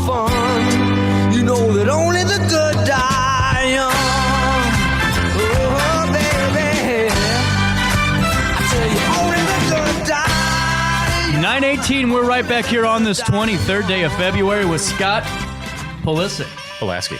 fun. You know that only the good die young. Oh, baby, I tell you, only the good die young. 9:18, we're right back here on this 23rd day of February with Scott Pulaski.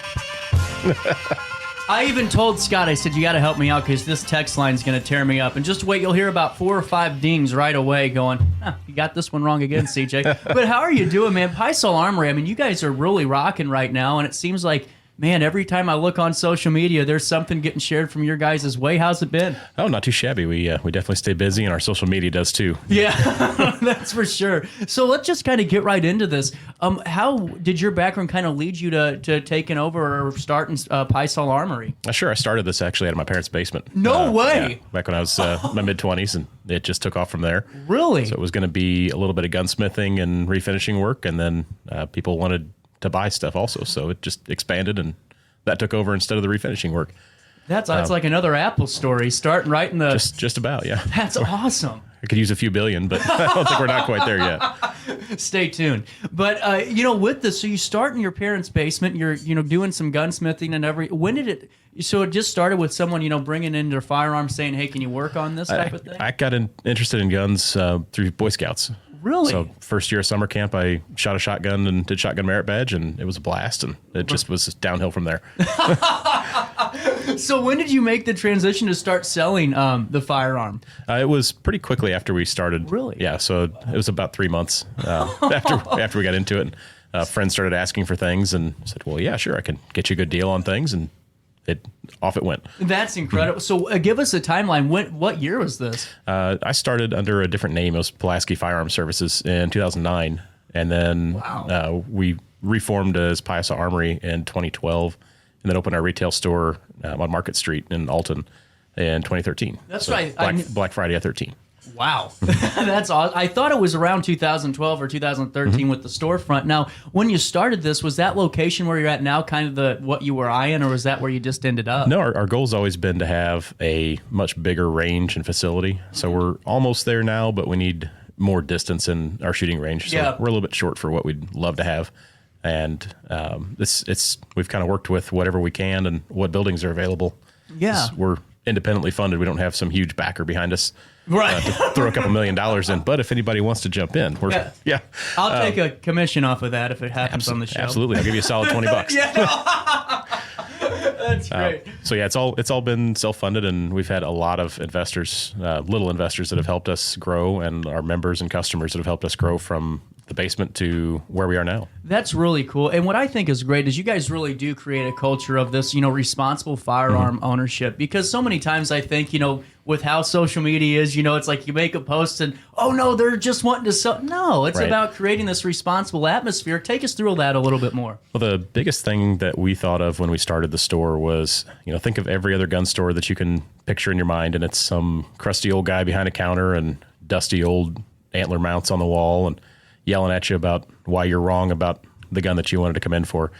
I even told Scott, I said, you got to help me out because this text line is going to tear me up. And just wait, you'll hear about 4 or 5 dings right away going, you got this one wrong again, CJ. But how are you doing, man? Piasa Armory, I mean, you guys are really rocking right now. And it seems like, man, every time I look on social media, there's something getting shared from your guys' way. How's it been? Oh, not too shabby. We definitely stay busy, and our social media does too. Yeah, that's for sure. So let's just kind of get right into this. How did your background kind of lead you to taking over or starting Piasa Armory? Sure. I started this actually out of my parents' basement. No way. Yeah, back when I was in my mid-20s, and it just took off from there. Really? So it was going to be a little bit of gunsmithing and refinishing work, and then people wanted to buy stuff also, so it just expanded, and that took over instead of the refinishing work. That's like another Apple story, starting right in the... Just about, yeah. That's awesome. I could use a few billion, but I don't think we're not quite there yet. Stay tuned. But, with this, so you start in your parents' basement, you're, doing some gunsmithing and when did it... So it just started with someone, bringing in their firearms saying, hey, can you work on this type of thing? I got interested in guns through Boy Scouts. Really? So first year of summer camp, I shot a shotgun and did shotgun merit badge, and it was a blast, and it just was downhill from there. So when did you make the transition to start selling the firearm? It was pretty quickly after we started. Really? Yeah, so it was about 3 months after we got into it. Friends started asking for things, and said, well, yeah, sure, I can get you a good deal on things, and off it went. That's incredible. So give us a timeline. What year was this? I started under a different name. It was Pulaski Firearm Services in 2009. And then we reformed as Piasa Armory in 2012, and then opened our retail store on Market Street in Alton in 2013. That's so right. Black Friday at 13. Wow. That's awesome. I thought it was around 2012 or 2013 with the storefront. Now, when you started this, was that location where you're at now kind of what you were eyeing, or was that where you just ended up? No, our goal's always been to have a much bigger range and facility. So we're almost there now, but we need more distance in our shooting range. So we're a little bit short for what we'd love to have. And we've kind of worked with whatever we can and what buildings are available. Yeah. We're independently funded. We don't have some huge backer behind us. Right. To throw a couple $1 million in. But if anybody wants to jump in, I'll take a commission off of that if it happens on the show. Absolutely. I'll give you a solid $20. That's great. So yeah, it's all been self-funded, and we've had a lot of investors, little investors that have helped us grow, and our members and customers that have helped us grow from the basement to where we are now. That's really cool. And what I think is great is you guys really do create a culture of this, responsible firearm ownership, because so many times I think, with how social media is, it's like you make a post and, oh no, they're just wanting to sell. No, it's about creating this responsible atmosphere. Take us through that a little bit more. Well, the biggest thing that we thought of when we started the store was, think of every other gun store that you can picture in your mind, and it's some crusty old guy behind a counter and dusty old antler mounts on the wall and yelling at you about why you're wrong about the gun that you wanted to come in for.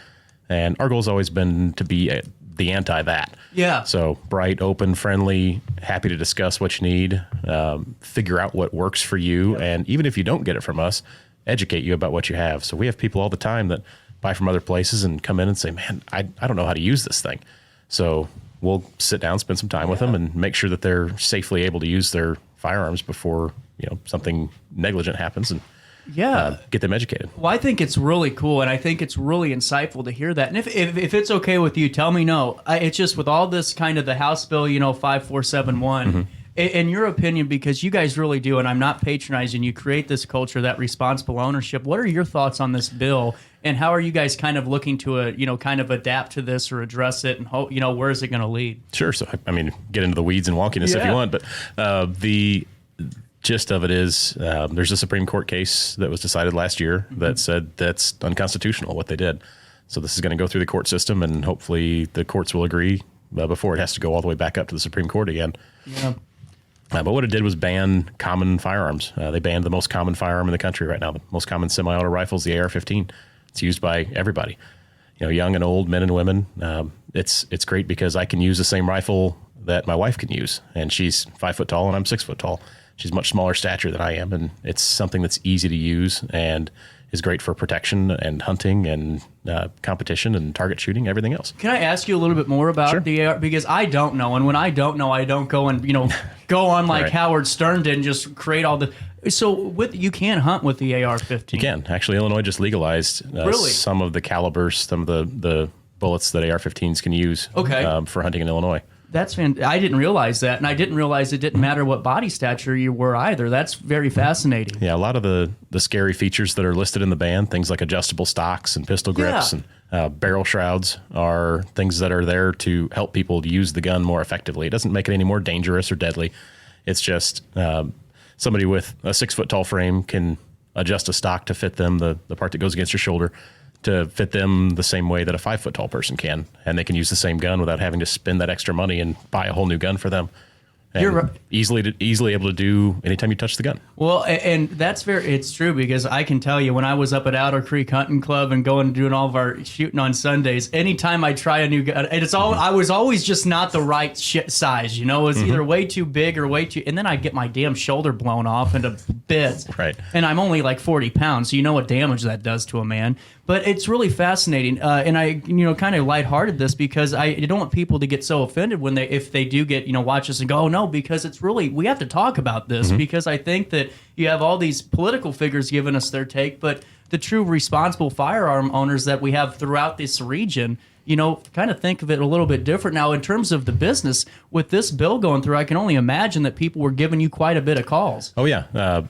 And our goal's always been to be the anti that. Yeah. So bright, open, friendly, happy to discuss what you need, figure out what works for you. And even if you don't get it from us, educate you about what you have. So we have people all the time that buy from other places and come in and say, man, I don't know how to use this thing. So we'll sit down, spend some time with them, and make sure that they're safely able to use their firearms before, something negligent happens, and get them educated. Well, I think it's really cool, and I think it's really insightful to hear that. And if it's okay with you, tell me no. It's just with all this kind of the House Bill, 5471, in your opinion, because you guys really do, and I'm not patronizing, you create this culture, that responsible ownership. What are your thoughts on this bill, and how are you guys kind of looking to, kind of adapt to this or address it, and hope, where is it going to lead? Sure. So, get into the weeds and wonkiness if you want, but the gist of it is there's a Supreme Court case that was decided last year that said that's unconstitutional what they did. So this is going to go through the court system, and hopefully the courts will agree before it has to go all the way back up to the Supreme Court again. Yeah. But what it did was ban common firearms. They banned the most common firearm in the country right now. The most common semi-auto rifle is the AR-15. It's used by everybody, young and old, men and women. It's great because I can use the same rifle that my wife can use, and she's 5 foot tall and I'm 6 foot tall. She's much smaller stature than I am, and it's something that's easy to use, and is great for protection and hunting and competition and target shooting, everything else. Can I ask you a little bit more about Sure. the AR? Because I don't know, and when I don't know, I don't go and go on like Right. Howard Stern did and just create all the. So you can hunt with the AR-15. You can. Actually, Illinois just legalized Really? some of the calibers, some of the bullets that AR-15s can use for hunting in Illinois. That's I didn't realize that, and I didn't realize it didn't matter what body stature you were either. That's very fascinating. Yeah, a lot of the scary features that are listed in the ban, things like adjustable stocks and pistol grips and barrel shrouds, are things that are there to help people to use the gun more effectively. It doesn't make it any more dangerous or deadly. It's just somebody with a 6-foot tall frame can adjust a stock to fit them, the part that goes against your shoulder, to fit them the same way that a 5-foot tall person can. And they can use the same gun without having to spend that extra money and buy a whole new gun for them. And You're right. easily able to do anytime you touch the gun. Well, and it's true, because I can tell you, when I was up at Outer Creek Hunting Club and going and doing all of our shooting on Sundays, anytime I try a new gun, and I was always just not the right size, it was either way too big or way too, and then I get my damn shoulder blown off into bits. Right. And I'm only like 40 pounds, so you know what damage that does to a man. But it's really fascinating, and I, kind of lighthearted this because I don't want people to get so offended if they do get, watch us and go, oh no, because it's really, we have to talk about this, because I think that you have all these political figures giving us their take, but the true responsible firearm owners that we have throughout this region, kind of think of it a little bit different. Now, in terms of the business, with this bill going through, I can only imagine that people were giving you quite a bit of calls. Oh, yeah.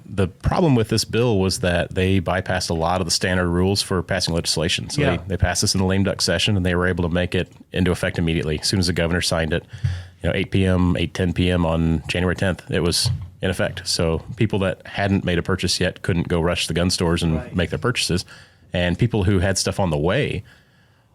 The problem with this bill was that they bypassed a lot of the standard rules for passing legislation. So they passed this in the lame duck session, and they were able to make it into effect immediately. As soon as the governor signed it, 8 p.m., 10 p.m. on January 10th, it was in effect. So people that hadn't made a purchase yet couldn't go rush to the gun stores and make their purchases. And people who had stuff on the way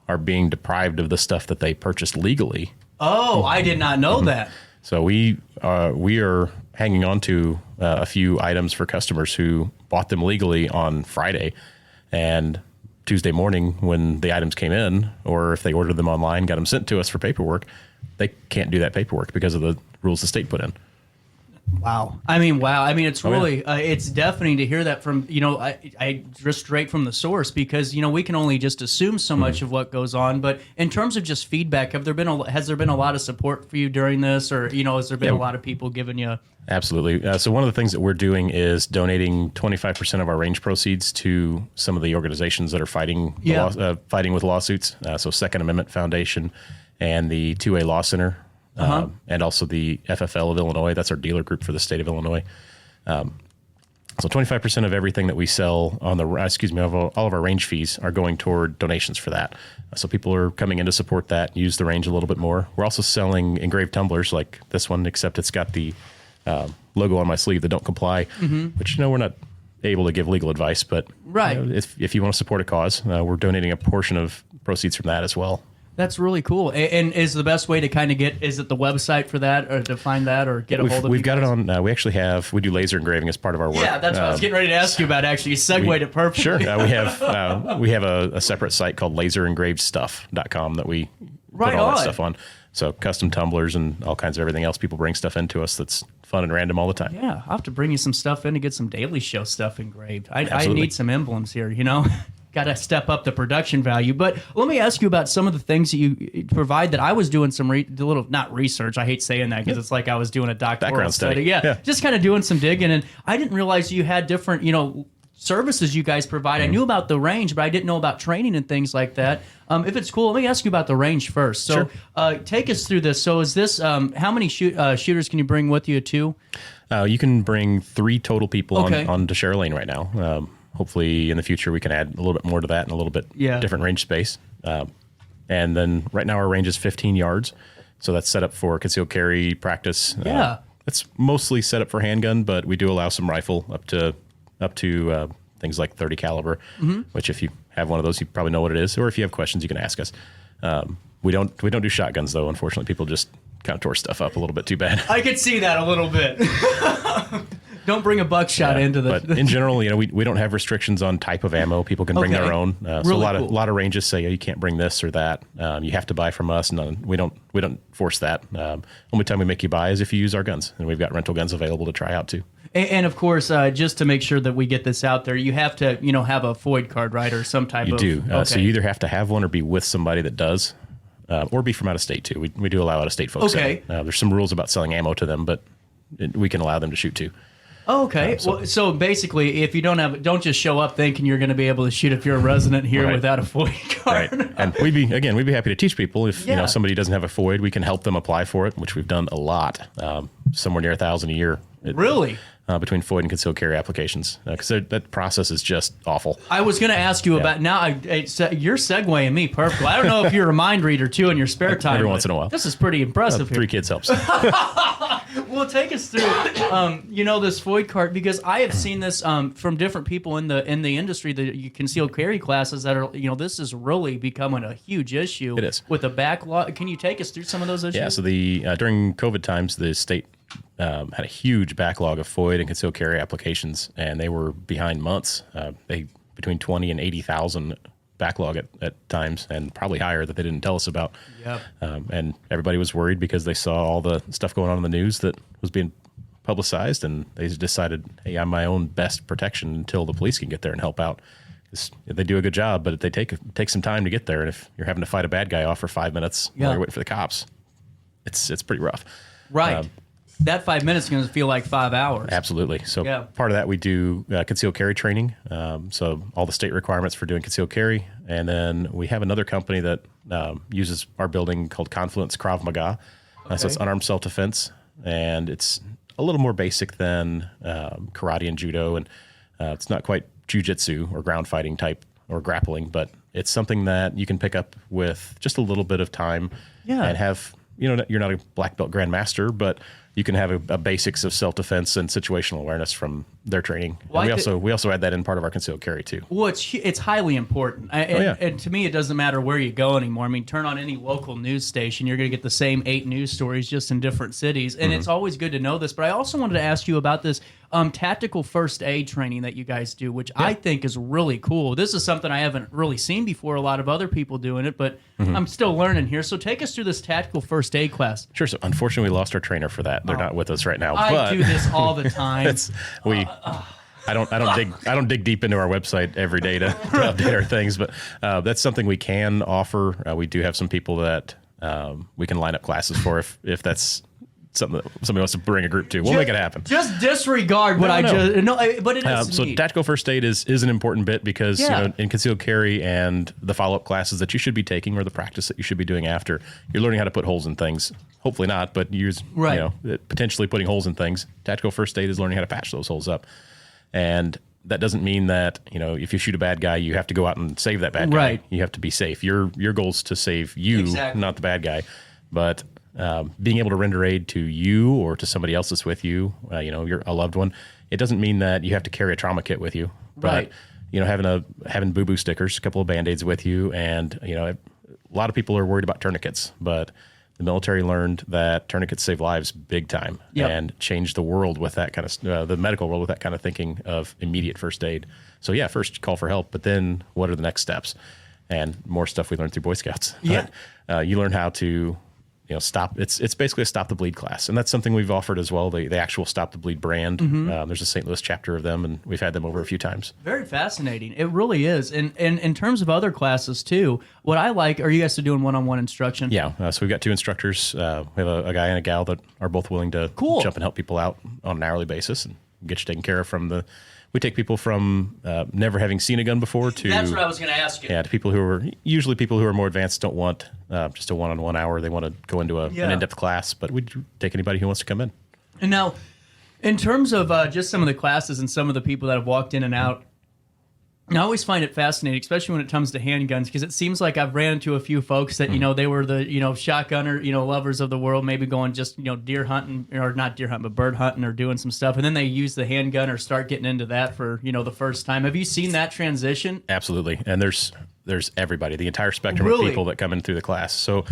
are being deprived of the stuff that they purchased legally. Oh, I did not know that. So we are hanging on to a few items for customers who bought them legally on Friday, and Tuesday morning when the items came in, or if they ordered them online, got them sent to us for paperwork, they can't do that paperwork because of the rules the state put in. Wow. I mean, it's really, it's deafening to hear that from, I just straight from the source, because, we can only just assume so much of what goes on. But in terms of just feedback, has there been a lot of support for you during this, or, has there been a lot of people giving you? Absolutely. So one of the things that we're doing is donating 25% of our range proceeds to some of the organizations that are fighting with lawsuits. So Second Amendment Foundation and the 2A Law Center. And also the FFL of Illinois. That's our dealer group for the state of Illinois. So 25% of everything that we sell on all of our range fees are going toward donations for that. So people are coming in to support that, use the range a little bit more. We're also selling engraved tumblers like this one, except it's got the logo on my sleeve that don't comply, which, we're not able to give legal advice, but if you want to support a cause, we're donating a portion of proceeds from that as well. That's really cool. And is the best way to kind of is it the website for that, or to find that, or get a hold of We've got it on, we do laser engraving as part of our work. Yeah, that's what I was getting ready to ask you about, actually. You segued it perfectly. Sure. We have a separate site called laserengravedstuff.com that we put all that stuff on. So custom tumblers and all kinds of everything else. People bring stuff into us that's fun and random all the time. Yeah, I'll have to bring you some stuff in to get some Daily Show stuff engraved. I need some emblems here, Got to step up the production value. But let me ask you about some of the things that you provide that I was doing some not research. I hate saying that because it's like I was doing a doctoral background study. Yeah, just kind of doing some digging. And I didn't realize you had different, services you guys provide. I knew about the range, but I didn't know about training and things like that. If it's cool, let me ask you about the range first. So take us through this. So is this, how many shooters can you bring with you to? You can bring 3 total people on to share a lane right now. Hopefully in the future we can add a little bit more to that and a little bit different range space. And then right now our range is 15 yards. So that's set up for concealed carry practice. It's mostly set up for handgun, but we do allow some rifle up to things like 30 caliber, which if you have one of those, you probably know what it is. Or if you have questions, you can ask us. We don't do shotguns though. Unfortunately, people just kind of tore stuff up a little bit too bad. I could see that a little bit. Don't bring a buckshot into the. But in general, we don't have restrictions on type of ammo. People can bring their own. So a lot of ranges say you can't bring this or that. You have to buy from us. And we don't force that. Only time we make you buy is if you use our guns, and we've got rental guns available to try out too. And of course, just to make sure that we get this out there, you have to, have a FOID card, right, or some type You of. do. Okay. So you either have to have one or be with somebody that does, or be from out of state too. We do allow out of state folks. Okay. There's some rules about selling ammo to them, but we can allow them to shoot too. Oh, okay. So basically, if you don't just show up thinking you're going to be able to shoot if you're a resident here Right. without a FOID card. Right. And we'd be happy to teach people if somebody doesn't have a FOID, we can help them apply for it, which we've done a lot, somewhere near 1,000 a year. Really? Between FOID and concealed carry applications, because that process is just awful. I was going to ask you about now. You're segueing me perfectly. I don't know if you're a mind reader too in your spare time. Every once in a while. This is pretty impressive. 3 kids helps. Well, take us through, this FOID card, because I have seen this from different people in the industry, the concealed carry classes that are, this is really becoming a huge issue. It is. With a backlog. Can you take us through some of those issues? Yeah. So during COVID times, the state had a huge backlog of FOID and concealed carry applications, and they were behind months. They between 20 and 80,000 backlog at times, and probably higher that they didn't tell us about. Yep. And everybody was worried because they saw all the stuff going on in the news that was being publicized, and they decided, hey, I'm my own best protection until the police can get there and help out. They do a good job, but they take some time to get there. And if you're having to fight a bad guy off for 5 minutes while you're waiting for the cops, it's pretty rough. Right. That 5 minutes is going to feel like 5 hours. Absolutely. So part of that we do concealed carry training. So all the state requirements for doing concealed carry. And then we have another company that uses our building called Confluence Krav Maga. So it's unarmed self-defense. And it's a little more basic than karate and judo. And it's not quite jiu-jitsu or ground fighting type or grappling, but it's something that you can pick up with just a little bit of time and have, you're not a black belt grandmaster, but you can have a basics of self-defense and situational awareness from their training. Well, and we also add that in part of our concealed carry too. Well, it's highly important. And to me, it doesn't matter where you go anymore. I mean, turn on any local news station, you're going to get the same 8 news stories just in different cities. And it's always good to know this. But I also wanted to ask you about this tactical first aid training that you guys do, which I think is really cool. This is something I haven't really seen before. A lot of other people doing it, but I'm still learning here. So take us through this tactical first aid class. Sure. So unfortunately, we lost our trainer for that. They're not with us right now. I but do this all the time. I don't dig deep into our website every day to update our things, but that's something we can offer. We do have some people that we can line up classes for if that's something that somebody wants to bring a group to. We'll make it happen. Just disregard what but it is so neat. tactical first aid is an important bit because in concealed carry and the follow-up classes that you should be taking or the practice that you should be doing after, you're learning how to put holes in things. Hopefully not, but potentially putting holes in things. Tactical first aid is learning how to patch those holes up. And that doesn't mean that, if you shoot a bad guy, you have to go out and save that bad guy. Right. You have to be safe. Your goal is to save you, not the bad guy. But being able to render aid to you or to somebody else that's with you, you're a loved one, it doesn't mean that you have to carry a trauma kit with you. But, having boo-boo stickers, a couple of Band-Aids with you, and, a lot of people are worried about tourniquets, but the military learned that tourniquets save lives big time and changed the world with that kind of the medical world with that kind of thinking of immediate first aid. So first call for help, but then what are the next steps? And more stuff we learned through Boy Scouts. Yeah, you learn how to stop. It's basically a stop the bleed class, and that's something we've offered as well. The actual Stop the Bleed brand. There's a St. Louis chapter of them, and we've had them over a few times. Very fascinating. It really is. And in terms of other classes too, what I like, are you guys still doing one-on-one instruction? Yeah. So we've got 2 instructors. We have a guy and a gal that are both willing to jump and help people out on an hourly basis and get you taken care of from the. We take people from never having seen a gun before to... That's what I was going to ask you. Yeah, to people who are... Usually people who are more advanced don't want just a one-on-one hour. They want to go into an in-depth class, but we take anybody who wants to come in. And now, in terms of just some of the classes and some of the people that have walked in and out, I always find it fascinating, especially when it comes to handguns, because it seems like I've ran into a few folks that, they were the, shotgunner, lovers of the world, maybe going just, deer hunting, or not deer hunting, but bird hunting or doing some stuff. And then they use the handgun or start getting into that for, the first time. Have you seen that transition? Absolutely. And there's everybody, the entire spectrum of people that come in through the class. So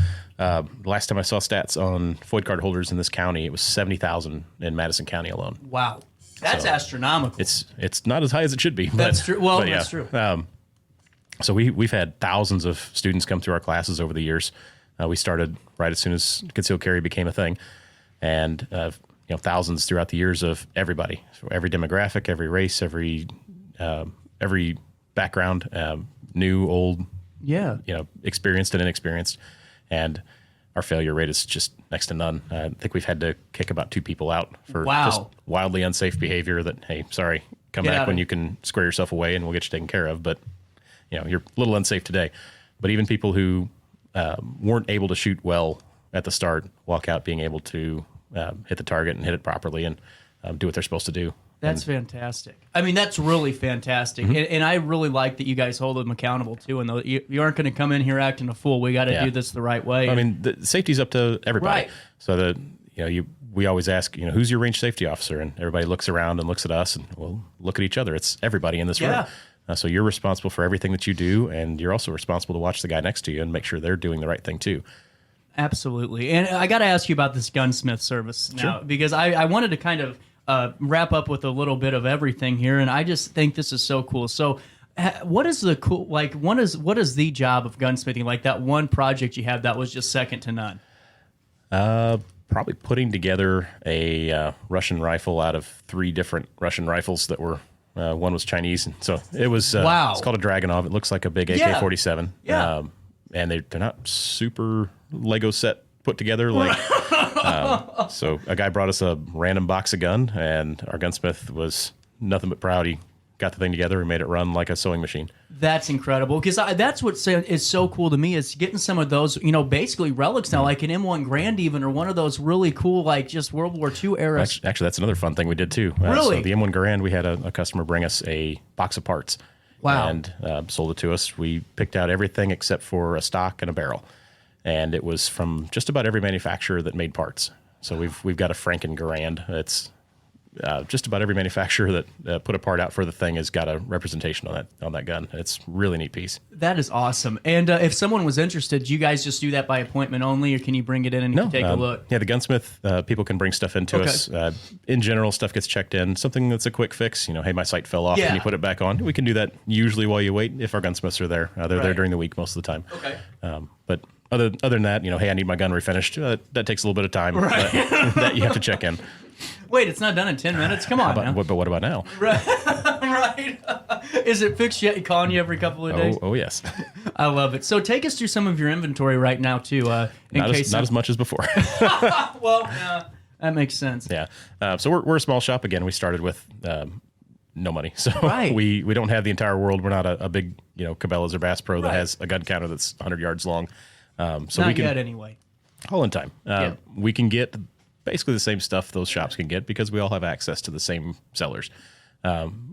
last time I saw stats on FOID card holders in this county, it was 70,000 in Madison County alone. Wow. That's astronomical. It's not as high as it should be. That's true. Well, that's true. So we've had thousands of students come through our classes over the years. We started right as soon as concealed carry became a thing, and thousands throughout the years of everybody, so every demographic, every race, every background, new, old, experienced and inexperienced, and our failure rate is just next to none. I think we've had to kick about 2 people out for just wildly unsafe behavior that, hey, sorry, come back when you can square yourself away and we'll get you taken care of. But, you're a little unsafe today. But even people who weren't able to shoot well at the start walk out being able to hit the target and hit it properly and do what they're supposed to do. That's fantastic. I mean, that's really fantastic. And I really like that you guys hold them accountable, too. And you aren't going to come in here acting a fool. We got to do this the right way. I mean, the safety's up to everybody. Right. So we always ask, who's your range safety officer? And everybody looks around and looks at us and we'll look at each other. It's everybody in this room. So you're responsible for everything that you do. And you're also responsible to watch the guy next to you and make sure they're doing the right thing, too. Absolutely. And I got to ask you about this gunsmith service now, because I wanted to kind of wrap up with a little bit of everything here, and I just think this is so cool. So, what is the cool? Like, what is the job of gunsmithing? Like that one project you had that was just second to none. Probably putting together a Russian rifle out of 3 different Russian rifles that were. One was Chinese, and so it was. Wow! It's called a Dragunov. It looks like a big AK-47. Yeah. And they're not super Lego set put together like. So a guy brought us a random box of gun, and our gunsmith was nothing but proud. He got the thing together and made it run like a sewing machine. That's incredible, because that's what is so cool to me is getting some of those, basically relics now, like an M1 Grand even, or one of those really cool, like just World War II era. Actually, that's another fun thing we did too. Really? So the M1 Grand, we had a customer bring us a box of parts. Wow. And sold it to us. We picked out everything except for a stock and a barrel. And it was from just about every manufacturer that made parts. So we've got a Franken Garand. It's just about every manufacturer that put a part out for the thing has got a representation on that gun. It's a really neat piece. That is awesome. And if someone was interested, do you guys just do that by appointment only, or can you bring it in and take a look? Yeah, the gunsmith, people can bring stuff into us. In general, stuff gets checked in. Something that's a quick fix, hey, my sight fell off, and you put it back on. We can do that usually while you wait if our gunsmiths are there. They're there during the week most of the time. Okay. But other than that, hey, I need my gun refinished. That takes a little bit of time. Right. That you have to check in. Wait, it's not done in 10 minutes? Come on now. But what about now? Right. Right. Is it fixed yet? Calling you every couple of days? Oh yes. I love it. So take us through some of your inventory right now, too. Not as much as before. Well, that makes sense. Yeah. So we're a small shop. Again, we started with no money. So right. we don't have the entire world. We're not a big, Cabela's or Bass Pro that has a gun counter that's 100 yards long. So not we can, yet anyway. All in time. We can get basically the same stuff those shops can get because we all have access to the same sellers.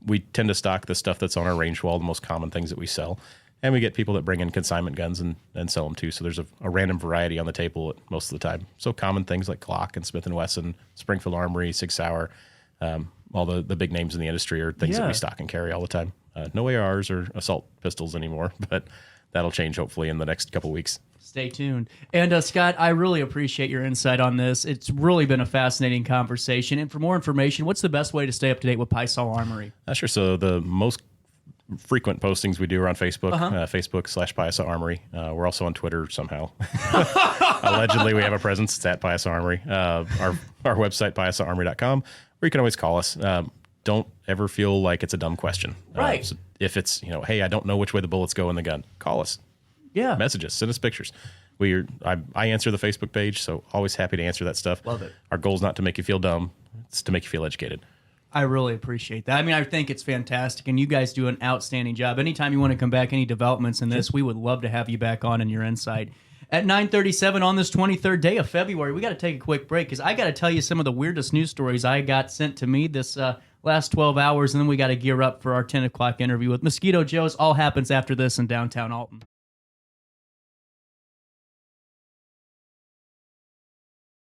We tend to stock the stuff that's on our range wall, the most common things that we sell. And we get people that bring in consignment guns and sell them too. So there's a random variety on the table most of the time. So common things like Glock and Smith & Wesson, Springfield Armory, Sig Sauer, all the big names in the industry are things that we stock and carry all the time. No ARs or assault pistols anymore, but that'll change hopefully in the next couple weeks. Stay tuned. And Scott, I really appreciate your insight on this. It's really been a fascinating conversation. And for more information, what's the best way to stay up to date with Piasa Armory? Sure. So the most frequent postings we do are on Facebook, Facebook/Piasa Armory. We're also on Twitter somehow. Allegedly, we have a presence. It's at Piasa Armory. Our website, PiasaArmory.com, or you can always call us. Don't ever feel like it's a dumb question. Right. So if it's, hey, I don't know which way the bullets go in the gun, call us. Yeah. Message us, send us pictures. I answer the Facebook page, so always happy to answer that stuff. Love it. Our goal is not to make you feel dumb. It's to make you feel educated. I really appreciate that. I mean, I think it's fantastic, and you guys do an outstanding job. Anytime you want to come back, any developments in this, we would love to have you back on and your insight. At 9:37 on this 23rd day of February, we got to take a quick break because I got to tell you some of the weirdest news stories I got sent to me this last 12 hours, and then we got to gear up for our 10 o'clock interview with Mosquito Joe's. All happens after this in downtown Alton.